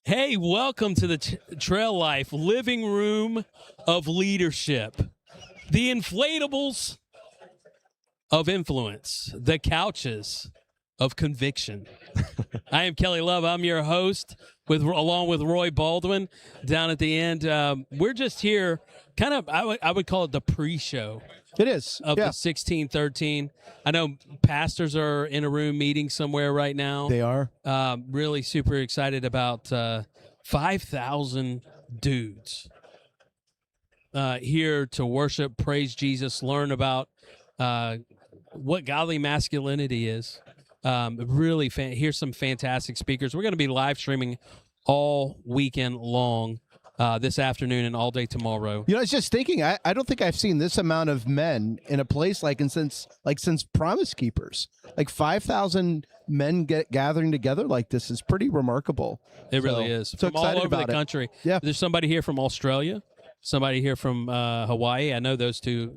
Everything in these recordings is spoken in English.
Hey, welcome to the Trail Life Living Room of Leadership. The inflatables of influence, the couches of conviction. I am Kelly Love. I'm your host, along with Roy Baldwin. Down at the end, we're just here, kind of. I would call it the pre-show. It is of the 1613. I know pastors are in a room meeting somewhere right now. They are really super excited about 5,000 dudes here to worship, praise Jesus, learn about what godly masculinity is. Really, here's some fantastic speakers. We're going to be live streaming all weekend long. This afternoon and all day tomorrow. You know, I was just thinking, I don't think I've seen this amount of men in a place since Promise Keepers. Like 5,000 men gathering together like this is pretty remarkable. It really is. So from all excited over about the it. country. Yeah. There's somebody here from Australia, somebody here from Hawaii. I know those two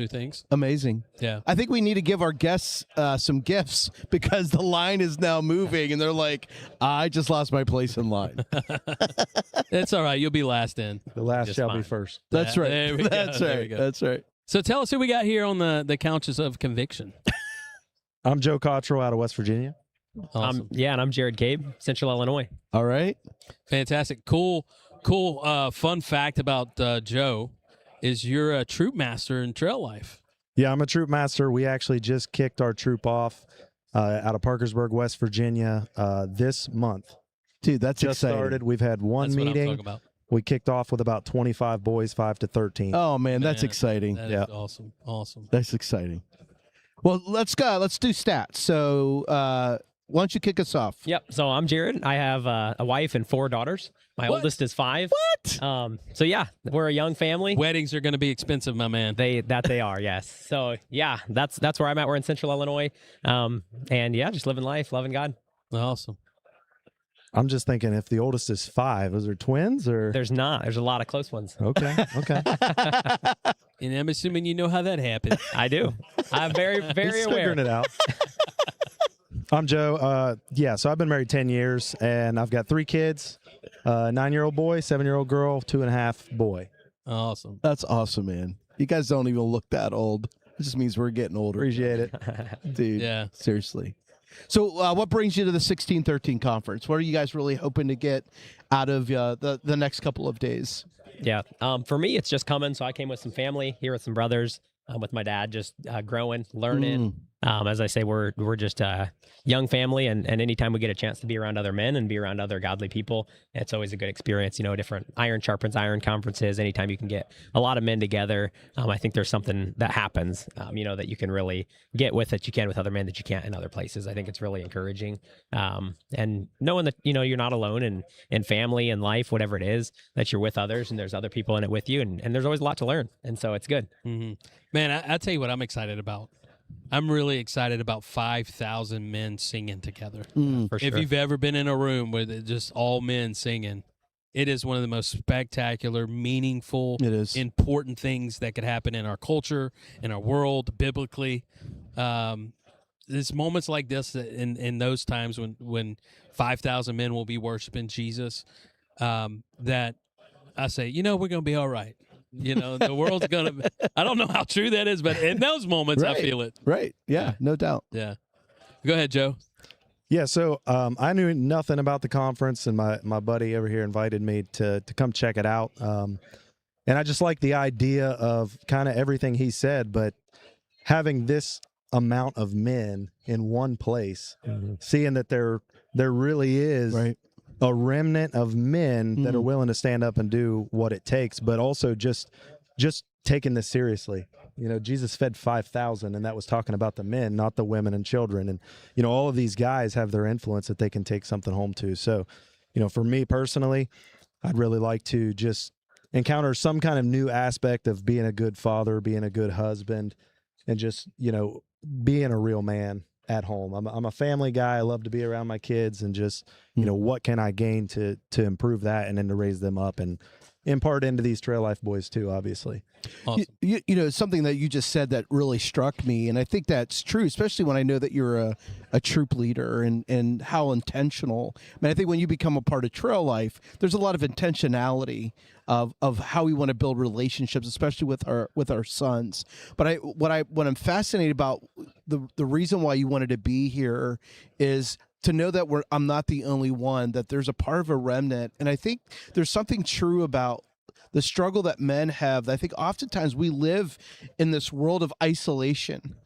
things. Amazing. Yeah. I think we need to give our guests some gifts because the line is now moving and they're like, I just lost my place in line. It's all right. You'll be last in. The last Just shall fine. be first. That's right. There we go. That's There we right. go. That's right. So tell us who we got here on the couches of conviction. I'm Joe Cottrill out of West Virginia. Awesome. And I'm Jared Cabe, Central Illinois. All right. Fantastic. Cool. Fun fact about Joe is you're a troop master in trail life. Yeah, I'm a troop master. We actually just kicked our troop off out of Parkersburg, West Virginia this month. Dude, that's Just exciting. started. We've had one That's what I'm meeting. talking about. We kicked off with about 25 boys, 5 to 13. Oh, man, that's Man, exciting. That Yeah. is awesome. Awesome. That's exciting. Well, let's go. Let's do stats. So why don't you kick us off? Yep. So I'm Jared. I have a wife and 4 daughters. My What? oldest is 5. What? So yeah, we're a young family. Weddings are going to be expensive, my man. They are, yes. So yeah, that's where I'm at. We're in Central Illinois. And yeah, just living life, loving God. Awesome. I'm just thinking if the oldest is 5, is there twins or? There's a lot of close ones. Okay. And I'm assuming you know how that happened. I do. I'm very, very He's aware. figuring it out. I'm Joe. So I've been married 10 years, and I've got 3 kids, 9-year-old boy, 7-year-old girl, 2.5 boy. Awesome. That's awesome, man. You guys don't even look that old. It just means we're getting older. Appreciate it. Dude. Yeah. Seriously. So what brings you to the 1613 conference? What are you guys really hoping to get out of the next couple of days? Yeah. For me, it's just coming. So I came with some family here with some brothers, with my dad, just growing, learning. As I say, we're just a young family, and anytime we get a chance to be around other men and be around other godly people, it's always a good experience. You know, different iron sharpens iron conferences. Anytime you can get a lot of men together, I think there's something that happens, that you can really get with that you can with other men that you can't in other places. I think it's really encouraging. And knowing that, you're not alone in family and life, whatever it is, that you're with others and there's other people in it with you. And there's always a lot to learn. And so it's good. Mm-hmm. Man, I tell you what I'm excited about. I'm really excited about 5,000 men singing together. For sure. If you've ever been in a room with just all men singing, it is one of the most spectacular, meaningful, It is. important things that could happen in our culture, in our world, biblically. There's moments like this in those times when 5,000 men will be worshiping Jesus, that I say, we're going to be all right. The world's going to – I don't know how true that is, but in those moments I Right. feel it. Right. Yeah, no doubt. Yeah. Go ahead, Joe. Yeah, so I knew nothing about the conference, and my buddy over here invited me to come check it out. And I just like the idea of kind of everything he said, but having this amount of men in one place, seeing that there really is Right. a remnant of men that are willing to stand up and do what it takes, but also just taking this seriously. Jesus fed 5,000, and that was talking about the men, not the women and children. And, all of these guys have their influence that they can take something home to. So, for me personally, I'd really like to just encounter some kind of new aspect of being a good father, being a good husband, and just, being a real man at home. I'm a family guy. I love to be around my kids and just, you know, what can I gain to improve that, and then to raise them up and impart into these Trail Life boys too, obviously. Awesome. You know, something that you just said that really struck me, and I think that's true, especially when I know that you're a troop leader and how intentional. I mean, I think when you become a part of Trail Life, there's a lot of intentionality of how we want to build relationships, especially with our sons. But what I'm fascinated about, the reason why you wanted to be here is to know that I'm not the only one, that there's a part of a remnant. And I think there's something true about the struggle that men have. I think oftentimes we live in this world of isolation.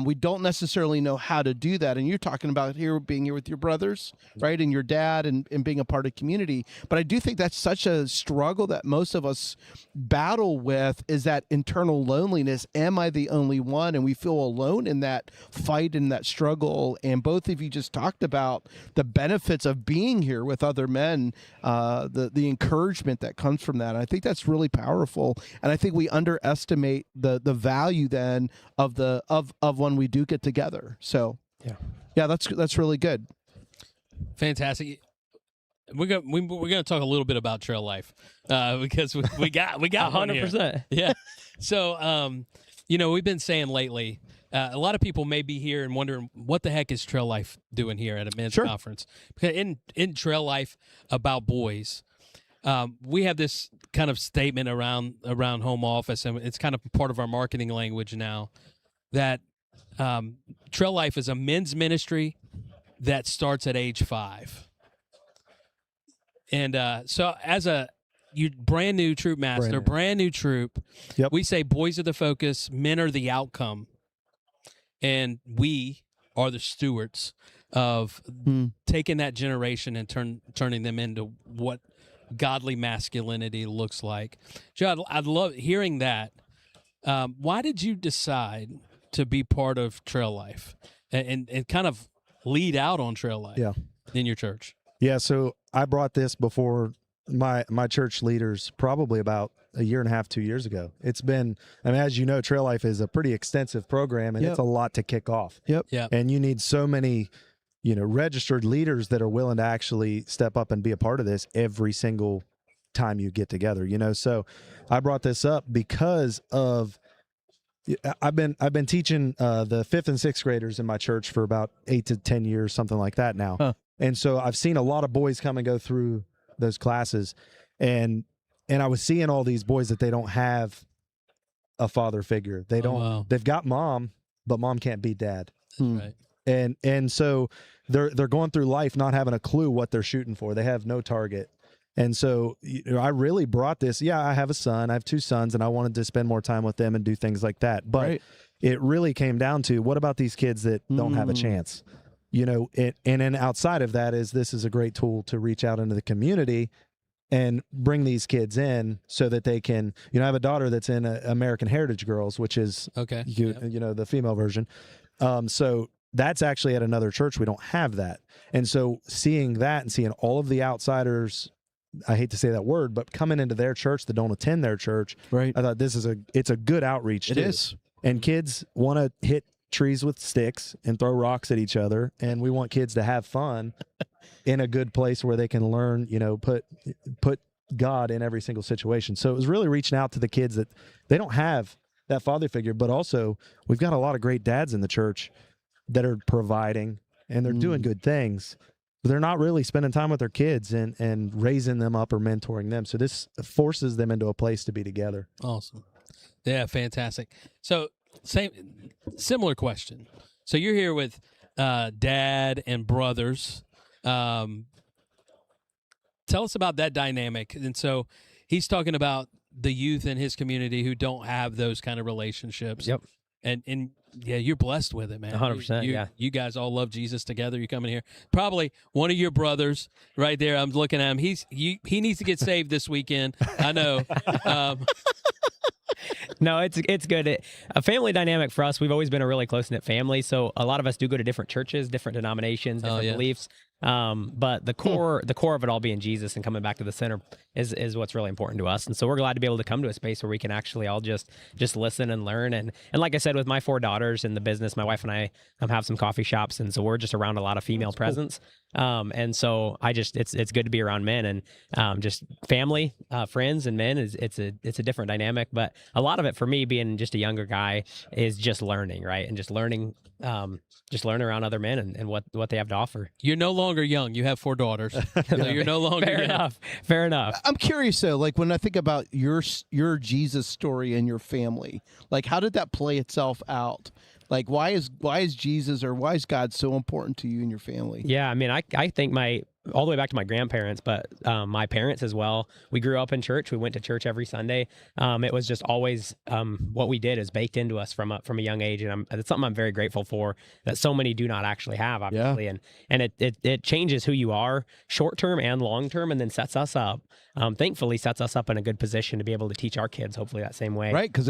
We don't necessarily know how to do that. And you're talking about being here with your brothers, right? And your dad and being a part of community. But I do think that's such a struggle that most of us battle with, is that internal loneliness. Am I the only one? And we feel alone in that fight and that struggle. And both of you just talked about the benefits of being here with other men, the encouragement that comes from that. And I think that's really powerful. And I think we underestimate the value then of when we do get together. So yeah, that's really good. Fantastic. We're gonna talk a little bit about Trail Life because we got 100%. Yeah. So you know, we've been saying lately, a lot of people may be here and wondering what the heck is Trail Life doing here at a men's conference. Because in Trail Life about boys, we have this kind of statement around home office, and it's kind of part of our marketing language now, that Trail Life is a men's ministry that starts at age 5. And so as you brand new troop master, brand new troop, we say boys are the focus, men are the outcome, and we are the stewards of taking that generation and turning them into what godly masculinity looks like. Joe, I'd love hearing that. Why did you decide to be part of Trail Life and kind of lead out on Trail Life in your church? Yeah, so I brought this before my church leaders probably about a year and a half, 2 years ago. It's been, I mean, as you know, Trail Life is a pretty extensive program, and it's a lot to kick off. And you need so many, you know, registered leaders that are willing to actually step up and be a part of this every single time you get together, you know. So I brought this up because of, I've been teaching the 5th and 6th graders in my church for about 8 to 10 years, something like that now. And so I've seen a lot of boys come and go through those classes, and I was seeing all these boys that they don't have a father figure. They don't. They've got mom, but mom can't beat dad. Right. And so they're going through life not having a clue what they're shooting for. They have no target. And so, you know, I really brought this. Yeah, I have a son. I have 2 sons, and I wanted to spend more time with them and do things like that. But it really came down to, what about these kids that don't have a chance? You know, and then outside of that this is a great tool to reach out into the community and bring these kids in so that they can, you know, I have a daughter that's in American Heritage Girls, which is, you know, the female version. So that's actually at another church. We don't have that. And so seeing that and seeing all of the outsiders, I hate to say that word, but coming into their church that don't attend their church, I thought it's a good outreach. It is. And kids want to hit trees with sticks and throw rocks at each other, and we want kids to have fun in a good place where they can learn, you know, put God in every single situation. So it was really reaching out to the kids that they don't have that father figure, but also we've got a lot of great dads in the church that are providing and they're doing good things, but they're not really spending time with their kids and raising them up or mentoring them. So this forces them into a place to be together. Awesome. Yeah, fantastic. So similar question. So you're here with dad and brothers. Tell us about that dynamic. And so he's talking about the youth in his community who don't have those kind of relationships. Yep. And yeah, you're blessed with it, man. 100%. You guys all love Jesus together. You come in here. Probably one of your brothers right there. I'm looking at him. He needs to get saved this weekend. I know. No, it's good. A family dynamic for us, we've always been a really close-knit family, so a lot of us do go to different churches, different denominations, different beliefs. But the core of it all being Jesus and coming back to the center is what's really important to us. And so we're glad to be able to come to a space where we can actually all just listen and learn. And like I said, with my 4 daughters in the business, my wife and I have some coffee shops, and so we're just around a lot of female presence. And so it's good to be around men, and just family, friends, and men it's a different dynamic. But a lot of it for me, being just a younger guy, is just learning, right, and just learning around other men and what they have to offer. You're no longer young. You have 4 daughters. So you're no longer Fair young. enough. Fair enough. I'm curious though, like when I think about your Jesus story and your family, like how did that play itself out? Like why is Jesus or why is God so important to you and your family? Yeah, I mean, I think all the way back to my grandparents, but my parents as well. We grew up in church. We went to church every Sunday. It was just always what we did is baked into us from a young age, and it's something I'm very grateful for that so many do not actually have, obviously. And it changes who you are short term and long term, and then sets us up. Thankfully, sets us up in a good position to be able to teach our kids, hopefully, that same way. Right, because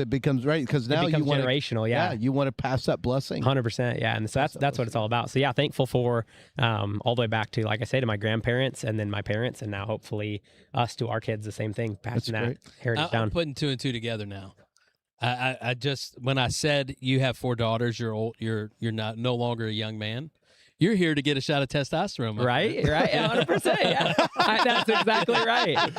now you want generational. Yeah, you want to pass that blessing. 100%. Yeah, and so that's what it's all about. So yeah, thankful for all the way back to, like I say, to my grandparents, and then my parents, and now hopefully us to our kids, the same thing, passing that heritage down. I'm putting 2 and 2 together now. I just, when I said you have 4 daughters, you're not no longer a young man. You're here to get a shot of testosterone, right? 100%. Yeah, that's exactly right.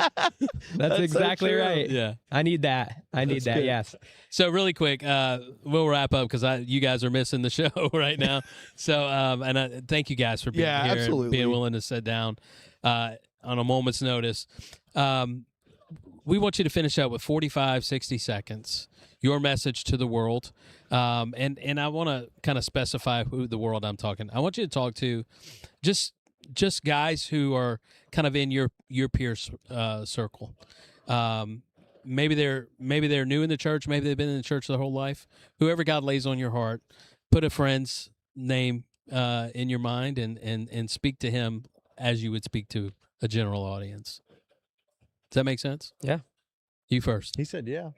That's exactly so right. Yeah, I need that. Good. Yes. So really quick, we'll wrap up because you guys are missing the show right now. So and thank you guys for being here, absolutely. and being willing to sit down on a moment's notice. We want you to finish up with 45, 60 seconds. Your message to the world, and I want to kind of specify who the world I'm talking. I want you to talk to just guys who are kind of in your peer circle. Maybe they're new in the church. Maybe they've been in the church their whole life. Whoever God lays on your heart, put a friend's name in your mind and speak to him as you would speak to a general audience. Does that make sense? Yeah. You first. He said, yeah.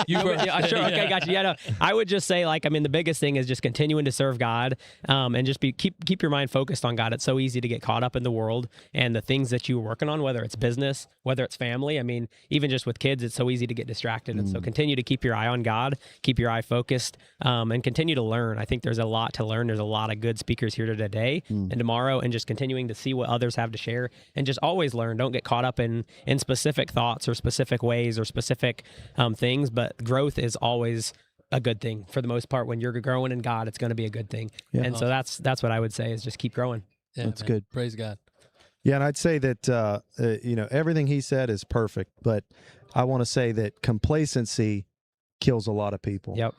You first. Yeah, sure. Okay, gotcha. Yeah, no, I would just say, like, I mean, the biggest thing is just continuing to serve God, and just keep your mind focused on God. It's so easy to get caught up in the world and the things that you were working on, whether it's business, whether it's family. I mean, even just with kids, it's so easy to get distracted. And so continue to keep your eye on God, keep your eye focused, and continue to learn. I think there's a lot to learn. There's a lot of good speakers here today and tomorrow, and just continuing to see what others have to share, and just always learn. Don't get caught up in specific thoughts or specific ways or specific things, but growth is always a good thing for the most part. When you're growing in God, it's going to be a good thing. Yeah. And so that's what I would say is just keep growing. Yeah, that's good. Praise God. Yeah, and I'd say that everything he said is perfect, but I want to say that complacency kills a lot of people. Yep.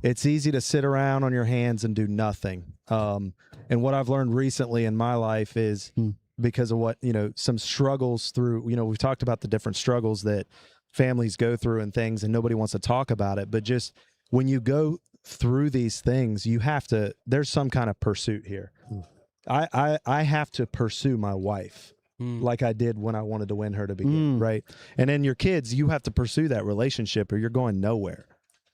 It's easy to sit around on your hands and do nothing. And what I've learned recently in my life is because of what, some struggles through, we've talked about the different struggles that families go through and things, and nobody wants to talk about it. But just when you go through these things, there's some kind of pursuit here. I have to pursue my wife like I did when I wanted to win her to begin, right? And then your kids, you have to pursue that relationship or you're going nowhere.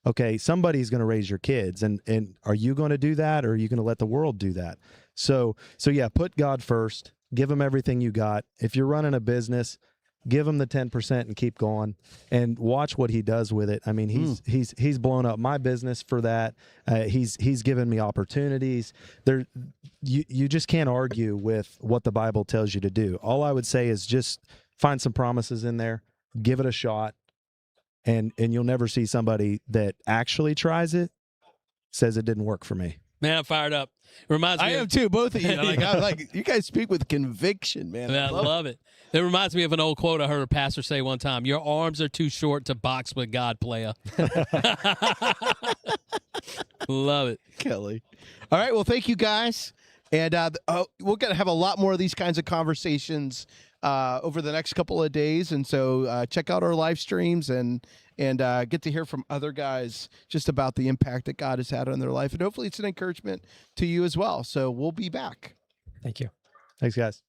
Okay, somebody's going to raise your kids, and are you going to do that, or are you going to let the world do that? So yeah, put God first. Give them everything you got. If you're running a business, give him the 10% and keep going, and watch what he does with it. I mean, he's blown up my business for that. He's given me opportunities. You just can't argue with what the Bible tells you to do. All I would say is just find some promises in there, give it a shot, and you'll never see somebody that actually tries it says it didn't work for me. Man, I'm fired up. Reminds me. I am too. Both of you. Like you guys speak with conviction, man. I love it. It reminds me of an old quote I heard a pastor say one time: "Your arms are too short to box with God, playa." Love it, Kelly. All right. Well, thank you guys, and we're gonna have a lot more of these kinds of conversations over the next couple of days, and so check out our live streams and get to hear from other guys just about the impact that God has had on their life. And hopefully it's an encouragement to you as well. So we'll be back. Thank you. Thanks, guys.